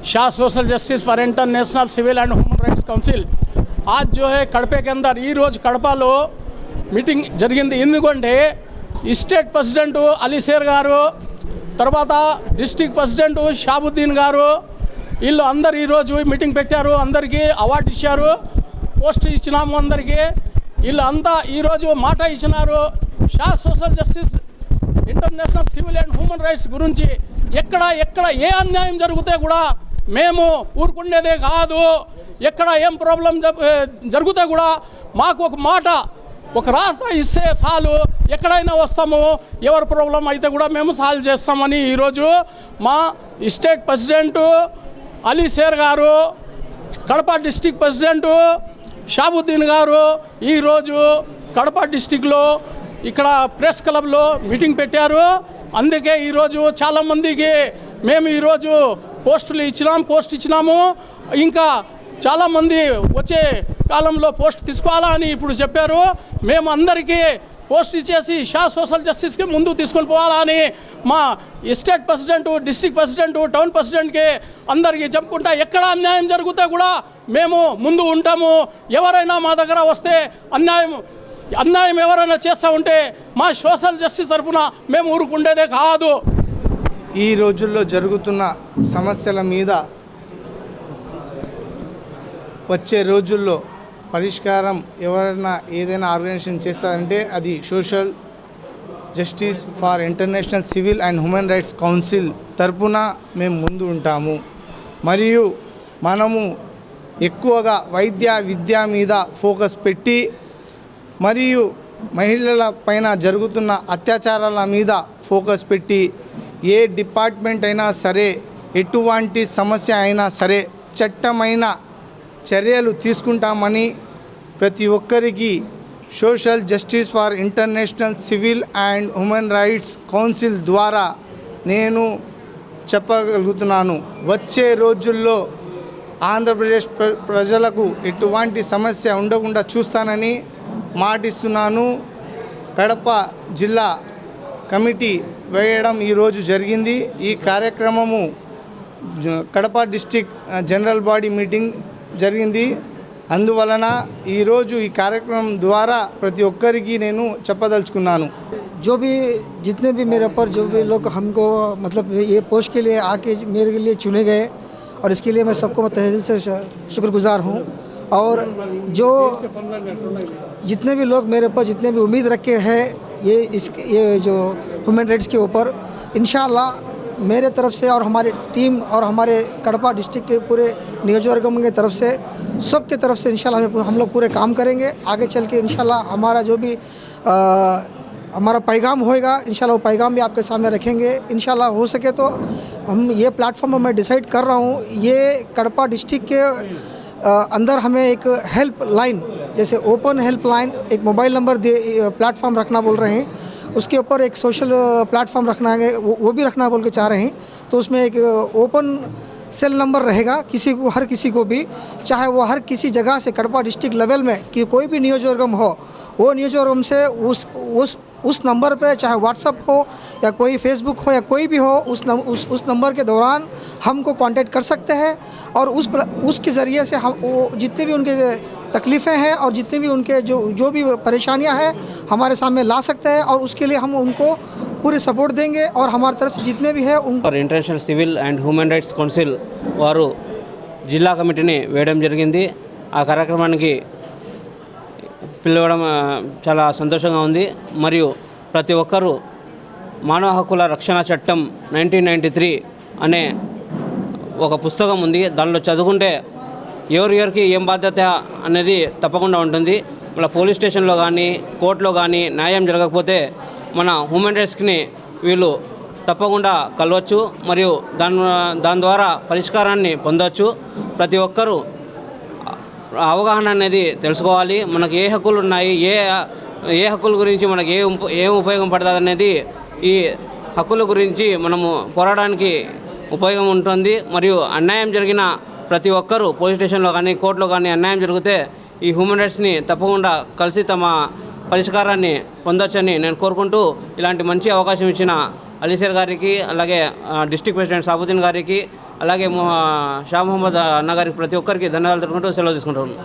Shah social justice for international civil and human rights council आज जो है कड़पे के अंदर ఈ రోజు కడపలో మీటింగ్ జరిగింది. ఎందుకంటే స్టేట్ ప్రెసిడెంట్ అలీ షేర్ గారు, తర్వాత డిస్ట్రిక్ట్ ప్రెసిడెంట్ షాబుద్దీన్ గారు, వీళ్ళు అందరు ఈరోజు మీటింగ్ పెట్టారు. అందరికీ అవార్డు ఇచ్చారు, పోస్ట్ ఇచ్చినాము అందరికీ. వీళ్ళు అంతా ఈరోజు మాట ఇచ్చినారు. Shah social justice international civil and human rights గురించి ఎక్కడ ఏ అన్యాయం జరిగితే కూడా మేము ఊరుకుండేదే కాదు. ఎక్కడ ఏం ప్రాబ్లం జరిగితే కూడా మాకు ఒక మాట, ఒక రాస్తా ఇస్తే చాలు, ఎక్కడైనా వస్తాము. ఎవరి ప్రాబ్లం అయితే కూడా మేము సాల్వ్ చేస్తామని ఈరోజు మా స్టేట్ ప్రెసిడెంట్ అలీ షేర్ గారు, కడప డిస్టిక్ ప్రెసిడెంట్ షాబుద్దీన్ గారు ఈరోజు కడప డిస్టిక్లో ఇక్కడ ప్రెస్ క్లబ్లో మీటింగ్ పెట్టారు. అందుకే ఈరోజు చాలామందికి మేము ఈరోజు పోస్ట్ ఇచ్చినాము. ఇంకా చాలామంది వచ్చే కాలంలో పోస్ట్ తీసుకోవాలని ఇప్పుడు చెప్పారు. మేము అందరికీ పోస్ట్ ఇచ్చేసి షా సోషల్ జస్టిస్కి ముందు తీసుకొని పోవాలని మా state president, district president, town ప్రెసిడెంట్కి అందరికీ చెప్పుకుంటా ఎక్కడ అన్యాయం జరిగితే కూడా మేము ముందు ఉంటాము. ఎవరైనా మా దగ్గర వస్తే అన్యాయం ఎవరైనా చేస్తూ ఉంటే మా సోషల్ జస్టిస్ తరఫున మేము ఊరుకుండేదే కాదు. ఈ రోజుల్లో జరుగుతున్న సమస్యల మీద వచ్చే రోజుల్లో పరిష్కారం ఎవరైనా ఏదైనా ఆర్గనైజేషన్ చేస్తారంటే అది social justice for international civil and human rights council తరపున మేము ముందు ఉంటాము. మరియు మనము ఎక్కువగా విద్య మీద ఫోకస్ పెట్టి మరియు మహిళల పైన జరుగుతున్న అత్యాచారాల మీద ఫోకస్ పెట్టి ఏ డిపార్ట్మెంట్ అయినా సరే, ఎటువంటి సమస్య అయినా సరే చట్టమైన చర్యలు తీసుకుంటామని ప్రతి ఒక్కరికి social justice for international civil and human rights council ద్వారా నేను చెప్పగలుగుతున్నాను. వచ్చే రోజుల్లో ఆంధ్రప్రదేశ్ ప్రజలకు ఎటువంటి సమస్య ఉండకుండా చూస్తానని మాటిస్తున్నాను. కడప జిల్లా కమిటీ వేయడం ఈరోజు జరిగింది. ఈ కార్యక్రమము Kadapa district general body meeting జరిగింది. అందువలన ఈరోజు ఈ కార్యక్రమం ద్వారా ప్రతి ఒక్కరికి నేను చెప్పదలుచుకున్నాను. जो भी जितने भी मेरे ऊपर जो भी लोग हमको मतलब ये पोस्ट के लिए आके मेरे लिए चुने गए और इसके लिए मैं सबको मैं तहे दिल से शुक्रगुजार हूँ. और जो जितने भी लोग मेरे ऊपर जितने भी उम्मीद रखे हैं ये जो ह्यूमन राइट्स के ऊपर, इंशाअल्लाह मेरे तरफ से और हमारी टीम और हमारे कड़पा डिस्ट्रिक्ट के पूरे नियोजकवर्गों की तरफ से सबके तरफ से इंशाल्लाह हम लोग पूरे काम करेंगे. आगे चल के इंशाल्लाह हमारा जो भी हमारा पैगाम होएगा इंशाल्लाह वो पैगाम भी आपके सामने रखेंगे. इंशाल्लाह हो सके तो हम ये प्लेटफॉर्म मैं डिसाइड कर रहा हूँ, ये कड़पा डिस्ट्रिक्ट के अंदर हमें एक हेल्प लाइन जैसे ओपन हेल्प लाइन एक मोबाइल नंबर प्लेटफॉर्म रखना बोल रहे हैं. उसके ऊपर एक सोशल प्लेटफॉर्म रखना है, वो भी रखना बोल के चाह रहे हैं. तो उसमें एक ओपन सेल नंबर रहेगा हर किसी को भी, चाहे वो हर किसी जगह से कड़पा डिस्ट्रिक्ट लेवल में कि कोई भी नियोजकवर्ग हो, वो नियोजकवर्ग से उस नंबर पे चाहे व्हाट्सअप हो या कोई फेसबुक हो या कोई भी हो उस नंबर के दौरान हमको कांटेक्ट कर सकते हैं. और उसके ज़रिए से हम वो जितने भी उनके तकलीफ़ें हैं और जितने भी उनके जो भी परेशानियां हैं हमारे सामने ला सकते हैं. और उसके लिए हम उनको पूरे सपोर्ट देंगे और हमारी तरफ से जितने भी है उन international civil and human rights council వారు జిల్లా కమిటీని వేయడం జరిగింది. ఆ కార్యక్రమానికి పిలవడం చాలా సంతోషంగా ఉంది. మరియు ప్రతి ఒక్కరూ మానవ హక్కుల రక్షణ చట్టం 1993 అనే ఒక పుస్తకం ఉంది. దానిలో చదువుకుంటే ఎవరికి ఏం బాధ్యత అనేది తప్పకుండా ఉంటుంది. మన పోలీస్ స్టేషన్లో కానీ కోర్టులో కానీ న్యాయం జరగకపోతే మన హ్యూమన్ రైట్స్ని వీళ్ళు తప్పకుండా కలవచ్చు మరియు దాని ద్వారా పరిష్కారాన్ని పొందవచ్చు. ప్రతి ఒక్కరూ అవగాహన అనేది తెలుసుకోవాలి. మనకు ఏ హక్కులు ఉన్నాయి, ఏ హక్కుల గురించి మనకు ఏం ఉపయోగం పడుతుంది అనేది ఈ హక్కుల గురించి మనము పోరాడడానికి ఉపయోగం ఉంటుంది. మరియు అన్యాయం జరిగిన ప్రతి ఒక్కరూ పోలీస్ స్టేషన్లో కానీ కోర్టులో కానీ అన్యాయం జరిగితే ఈ హ్యూమన్ రైట్స్ని తప్పకుండా కలిసి తమ పరిష్కారాన్ని పొందొచ్చని నేను కోరుకుంటూ ఇలాంటి మంచి అవకాశం ఇచ్చిన అలీసేర్ గారికి, అలాగే డిస్ట్రిక్ట్ ప్రెసిడెంట్ సాబుద్దీన్ గారికి, అలాగే షా మొహమ్మద్ అన్న గారికి ప్రతి ఒక్కరికి ధన్యవాదాలు తెలుపుకుంటూ సెలవు తీసుకుంటాను.